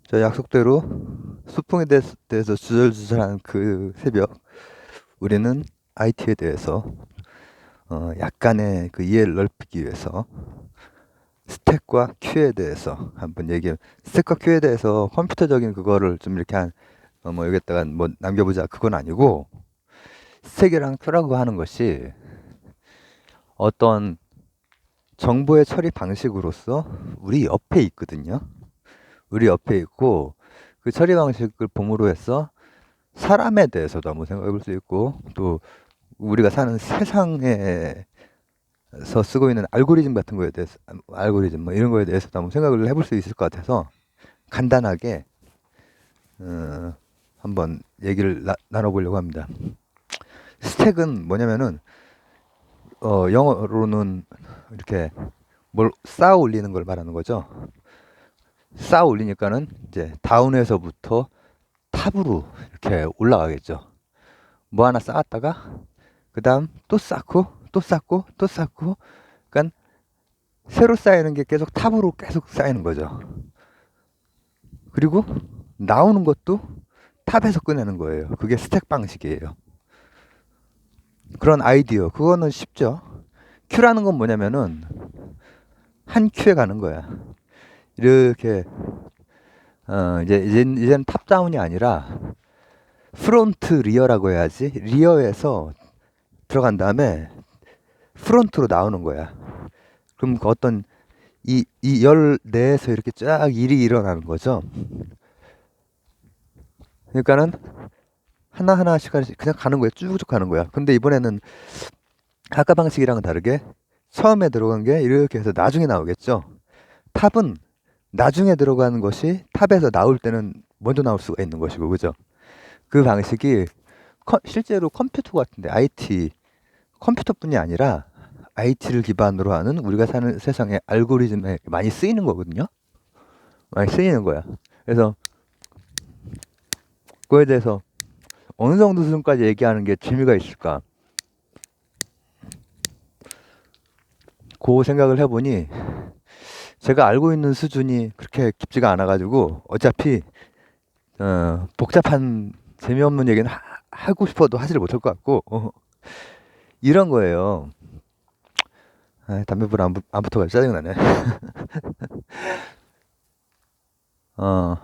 저 약속대로 소풍에 대해서 주절주절하는 그 새벽, 우리는 IT에 대해서 약간의 그 이해를 넓히기 위해서 스택과 큐에 대해서 한번 얘기해. 스택과 큐에 대해서 컴퓨터적인 그거를 좀 이렇게 뭐 여기다가 뭐 남겨보자, 그건 아니고, 스택이랑 큐라고 하는 것이 어떤 정보의 처리 방식으로서 우리 옆에 있거든요. 우리 옆에 있고, 그 처리 방식을 봄으로 해서 사람에 대해서도 한번 생각해 볼 수 있고, 또 우리가 사는 세상에서 쓰고 있는 알고리즘 같은 거에 대해서, 알고리즘 뭐 이런 거에 대해서도 한번 생각을 해볼 수 있을 것 같아서 간단하게 한번 얘기를 나눠보려고 합니다. 스택은 뭐냐면은 영어로는 이렇게 뭘 쌓아 올리는 걸 말하는 거죠. 쌓아 올리니까는 이제 다운에서부터 탑으로 이렇게 올라가겠죠. 뭐 하나 쌓았다가 그 다음 또 쌓고 또 쌓고 또 쌓고, 그러니까 새로 쌓이는 게 계속 탑으로 계속 쌓이는 거죠. 그리고 나오는 것도 탑에서 꺼내는 거예요. 그게 스택 방식이에요. 그런 아이디어, 그거는 쉽죠. 큐라는 건 뭐냐면은 한 큐에 가는 거야. 이렇게 이제는 탑다운이 아니라 프론트 리어라고 해야지. 리어에서 들어간 다음에 프론트로 나오는 거야. 그럼 그 어떤 이 열 내에서 이렇게 쫙 일이 일어나는 거죠. 그러니까는 하나하나씩 그냥 가는 거야. 쭉쭉 가는 거야. 근데 이번에는 아까 방식이랑은 다르게 처음에 들어간 게 이렇게 해서 나중에 나오겠죠. 탑은 나중에 들어가는 것이 탑에서 나올 때는 먼저 나올 수가 있는 것이고, 그죠? 그 방식이 실제로 컴퓨터 같은데, IT, 컴퓨터뿐이 아니라 IT를 기반으로 하는 우리가 사는 세상의 알고리즘에 많이 쓰이는 거거든요. 많이 쓰이는 거야. 그래서 그거에 대해서 어느 정도 수준까지 얘기하는 게 재미가 있을까? 그 생각을 해보니 제가 알고 있는 수준이 그렇게 깊지가 않아가지고 어차피 복잡한 재미없는 얘기는 하고 싶어도 하지를 못할 것 같고, 이런 거예요. 담배불 안 붙어가지고 짜증나네. 어,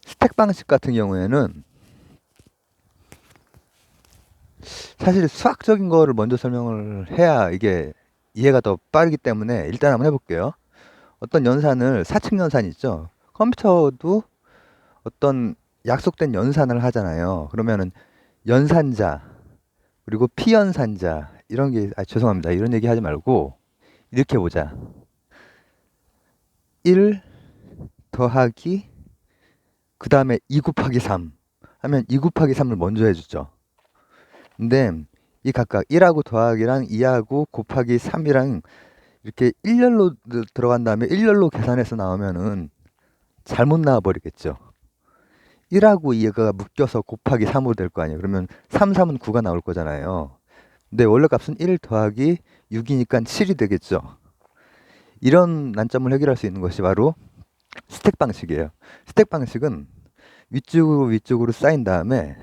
스택 방식 같은 경우에는 사실 수학적인 거를 먼저 설명을 해야 이게 이해가 더 빠르기 때문에 일단 한번 해볼게요. 어떤 연산을, 사칙 연산 있죠? 컴퓨터도 어떤 약속된 연산을 하잖아요. 그러면은 연산자, 그리고 피연산자, 이런 게, 죄송합니다. 이런 얘기 하지 말고 이렇게 보자. 1 더하기 그 다음에 2 곱하기 3 하면 2 곱하기 3을 먼저 해주죠. 근데 이 각각 1하고 더하기랑 2하고 곱하기 3이랑 이렇게 일렬로 들어간 다음에 일렬로 계산해서 나오면은 잘못 나와버리겠죠. 1하고 2가 묶여서 곱하기 3으로 될 거 아니에요. 그러면 3, 3은 9가 나올 거잖아요. 근데 원래 값은 1 더하기 6이니까 7이 되겠죠. 이런 난점을 해결할 수 있는 것이 바로 스택 방식이에요. 스택 방식은 위쪽으로 쌓인 다음에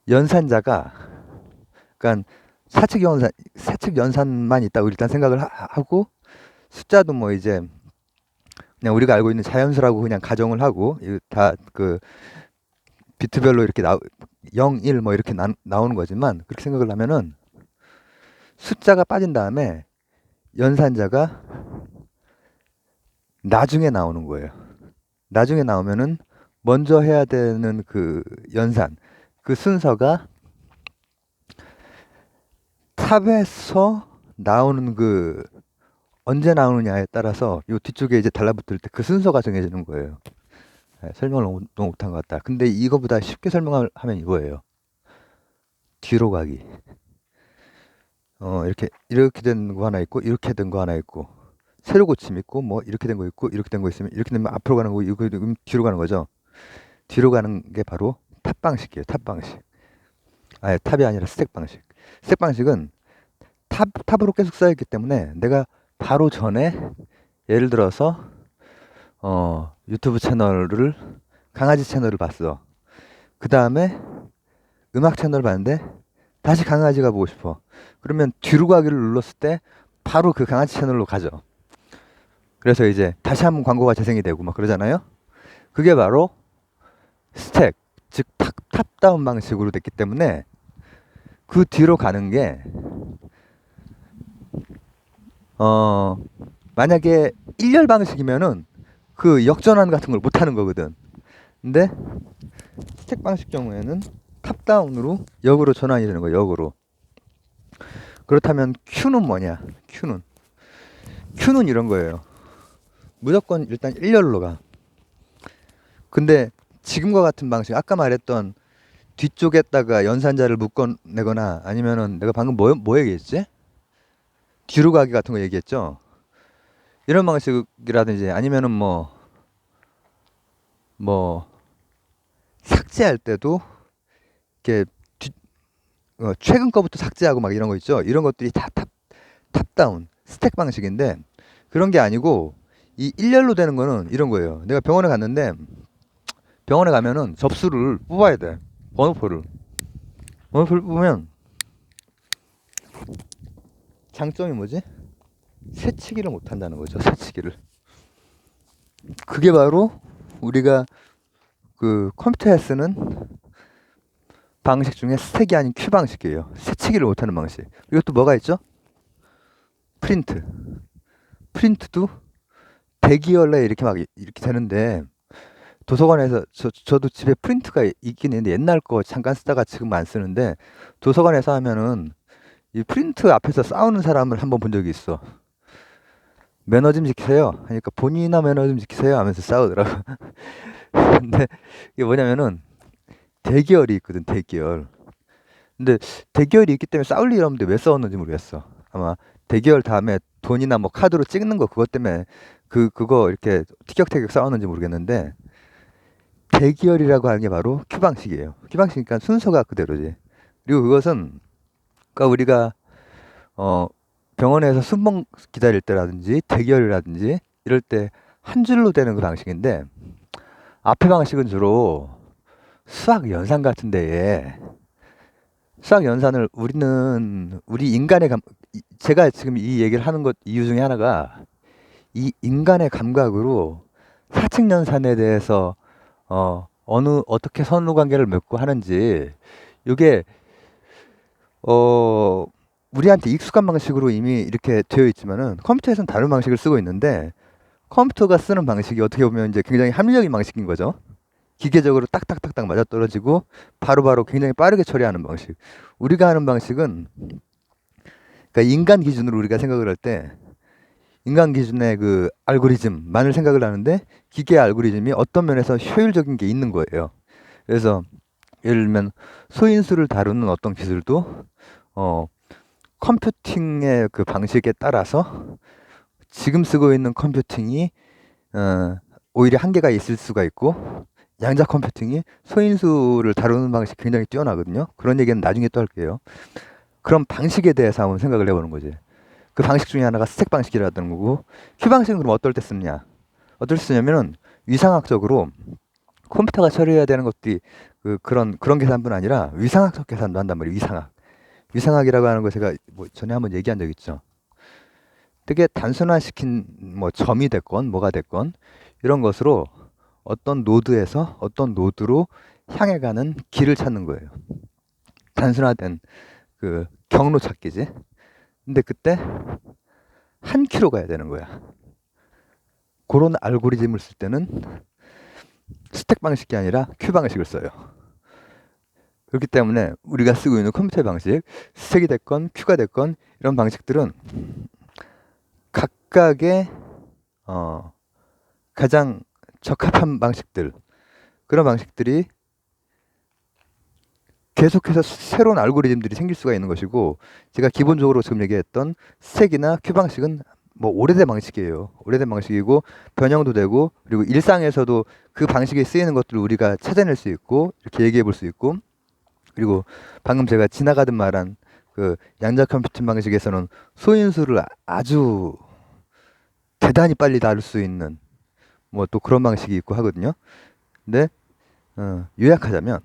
연산자가, 그러니까 사측 연산만 있다고 일단 생각을 하고, 숫자도 뭐 이제 그냥 우리가 알고 있는 자연수라고 그냥 가정을 하고, 다 그 비트별로 이렇게 0, 1 뭐 이렇게 나오는 거지만, 그렇게 생각을 하면은 숫자가 빠진 다음에 연산자가 나중에 나오는 거예요. 나중에 나오면은 먼저 해야 되는 그 연산, 그 순서가 탑에서 나오는 그 언제 나오느냐에 따라서 요 뒤쪽에 이제 달라붙을 때 그 순서가 정해지는 거예요. 설명을 너무 못한 것 같다. 근데 이거보다 쉽게 설명하면 이거예요. 뒤로 가기. 이렇게 된 거 하나 있고, 이렇게 된 거 하나 있고, 세로 고침 있고, 뭐 이렇게 된 거 있고, 이렇게 된 거 있으면 이렇게 되면 앞으로 가는 거고, 이거 뒤로 가는 거죠. 뒤로 가는 게 바로 탑 방식이에요. 탑 방식. 탑이 아니라 스택 방식. 스택 방식은 탑으로 계속 쌓였기 때문에 내가 바로 전에, 예를 들어서 유튜브 채널을 강아지 채널을 봤어. 그 다음에 음악 채널을 봤는데 다시 강아지가 보고 싶어. 그러면 뒤로 가기를 눌렀을 때 바로 그 강아지 채널로 가죠. 그래서 이제 다시 한번 광고가 재생이 되고 막 그러잖아요. 그게 바로 스택, 즉 탑다운 방식으로 됐기 때문에 그 뒤로 가는 게 만약에 일렬 방식이면은 그 역전환 같은 걸 못 하는 거거든. 근데 스택 방식 경우에는 탑다운으로 역으로 전환이 되는 거예요. 역으로. 그렇다면 Q는 뭐냐? Q는 이런 거예요. 무조건 일단 일렬로 가. 근데 지금과 같은 방식, 아까 말했던 뒤쪽에다가 연산자를 묶어내거나 아니면은 내가 방금 뭐 얘기했지? 뒤로 가기 같은 거 얘기했죠? 이런 방식이라든지 아니면은 뭐 삭제할 때도 이렇게 최근 거부터 삭제하고 막 이런 거 있죠? 이런 것들이 다 탑다운 스택 방식인데 그런 게 아니고 이 일렬로 되는 거는 이런 거예요. 내가 병원에 갔는데 병원에 가면은 접수를 뽑아야 돼. 번호표를 뽑으면 장점이 뭐지? 새치기를 못 한다는 거죠. 새치기를. 그게 바로 우리가 그 컴퓨터에 쓰는 방식 중에 스택이 아닌 큐 방식이에요. 새치기를 못하는 방식. 이것도 뭐가 있죠? 프린트. 프린트도 대기열에 이렇게 막 이렇게 되는데 도서관에서 저도 집에 프린트가 있긴 있는데 옛날 거 잠깐 쓰다가 지금 안 쓰는데 도서관에서 하면은 이 프린트 앞에서 싸우는 사람을 한번 본 적이 있어. 매너 좀 지키세요. 그러니까 본인이나 매너 좀 지키세요 하면서 싸우더라고. 근데 이게 뭐냐면은 대기열이 있거든, 대기열. 근데 대기열이 있기 때문에 싸울 일 없는데 왜 싸웠는지 모르겠어. 아마 대기열 다음에 돈이나 뭐 카드로 찍는 거 그것 때문에 그거 이렇게 티격태격 싸웠는지 모르겠는데 대기열이라고 하는 게 바로 큐 방식이에요. 큐 방식이니까 순서가 그대로지. 그리고 그것은 그러니까 우리가 병원에서 순번 기다릴 때라든지 대기열이라든지 이럴 때 한 줄로 되는 그 방식인데 앞에 방식은 주로 수학 연산 같은 데에 수학 연산을 우리 인간의 제가 지금 이 얘기를 하는 것 이유 중에 하나가 이 인간의 감각으로 사칙 연산에 대해서 어떻게 선후 관계를 맺고 하는지 이게 우리한테 익숙한 방식으로 이미 이렇게 되어 있지만은 컴퓨터에서는 다른 방식을 쓰고 있는데 컴퓨터가 쓰는 방식이 어떻게 보면 이제 굉장히 합리적인 방식인 거죠. 기계적으로 딱딱딱딱 맞아떨어지고 바로바로 굉장히 빠르게 처리하는 방식. 우리가 하는 방식은 그러니까 인간 기준으로 우리가 생각을 할 때 인간 기준의 그 알고리즘만을 생각을 하는데 기계 알고리즘이 어떤 면에서 효율적인 게 있는 거예요. 그래서 예를 들면 소인수를 다루는 어떤 기술도 컴퓨팅의 그 방식에 따라서 지금 쓰고 있는 컴퓨팅이 오히려 한계가 있을 수가 있고 양자 컴퓨팅이 소인수를 다루는 방식이 굉장히 뛰어나거든요. 그런 얘기는 나중에 또 할게요. 그런 방식에 대해서 한번 생각을 해보는 거지. 그 방식 중에 하나가 스택 방식이라는 거고 큐 방식은 그럼 어떨 때 쓰느냐? 어떨 때 쓰냐면은 위상학적으로 컴퓨터가 처리해야 되는 것들이 그런 계산뿐 아니라 위상학적 계산도 한단 말이에요. 위상학이라고 하는 거 제가 뭐 전에 한번 얘기한 적 있죠. 되게 단순화시킨 뭐 점이 됐건 뭐가 됐건 이런 것으로 어떤 노드에서 어떤 노드로 향해 가는 길을 찾는 거예요. 단순화된 그 경로 찾기지. 근데 그때 한 큐로 가야 되는 거야. 그런 알고리즘을 쓸 때는 스택 방식이 아니라 큐 방식을 써요. 그렇기 때문에 우리가 쓰고 있는 컴퓨터 방식, 스택이 됐건 큐가 됐건 이런 방식들은 각각의 가장 적합한 방식들, 그런 방식들이 계속해서 새로운 알고리즘들이 생길 수가 있는 것이고 제가 기본적으로 지금 얘기했던 스택이나 큐 방식은 뭐 오래된 방식이에요. 오래된 방식이고 변형도 되고 그리고 일상에서도 그 방식에 쓰이는 것들을 우리가 찾아낼 수 있고 이렇게 얘기해 볼 수 있고 그리고 방금 제가 지나가듯 말한 그 양자 컴퓨팅 방식에서는 소인수를 아주 대단히 빨리 다룰 수 있는 뭐 또 그런 방식이 있고 하거든요. 근데 요약하자면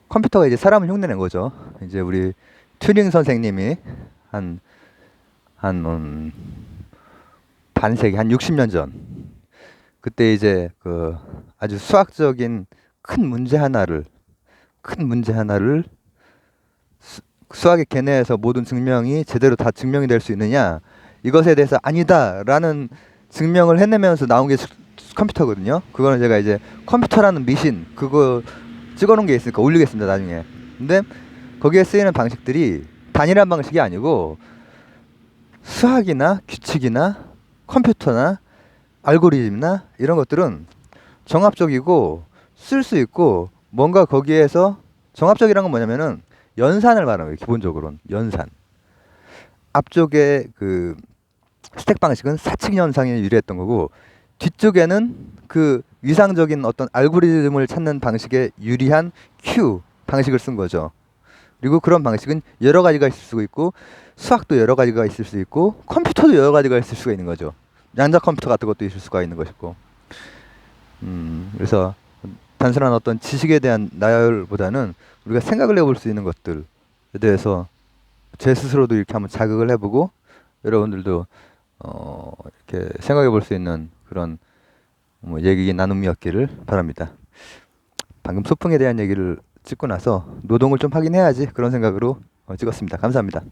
컴퓨터가 이제 사람을 흉내낸 거죠. 이제 우리 튜링 선생님이 한 반세기, 한 60년 전, 그때 이제 그 아주 수학적인 큰 문제 하나를 수학의 견해에서 모든 증명이 제대로 다 증명이 될 수 있느냐, 이것에 대해서 아니다라는 증명을 해내면서 나온 게 컴퓨터거든요. 그거는 제가 이제 컴퓨터라는 미신 그거 찍어놓은 게 있으니까 올리겠습니다, 나중에. 근데 거기에 쓰이는 방식들이 단일한 방식이 아니고 수학이나 규칙이나 컴퓨터나 알고리즘이나 이런 것들은 정합적이고 쓸 수 있고, 뭔가 거기에서 정합적이라는 건 뭐냐면은 연산을 말하는 거예요. 기본적으로는 연산. 앞쪽에 그 스택 방식은 사칙 연산에 유리했던 거고, 뒤쪽에는 그 위상적인 어떤 알고리즘을 찾는 방식에 유리한 큐 방식을 쓴 거죠. 그리고 그런 방식은 여러 가지가 있을 수 있고, 수학도 여러 가지가 있을 수 있고, 컴퓨터도 여러 가지가 있을 수가 있는 거죠. 양자 컴퓨터 같은 것도 있을 수가 있는 것이고. 그래서 단순한 어떤 지식에 대한 나열보다는 우리가 생각을 해볼 수 있는 것들에 대해서 제 스스로도 이렇게 한번 자극을 해보고, 여러분들도 이렇게 생각해 볼 수 있는 그런 뭐 얘기 나눔이었기를 바랍니다. 방금 소풍에 대한 얘기를 찍고 나서 노동을 좀 하긴 해야지, 그런 생각으로 찍었습니다. 감사합니다.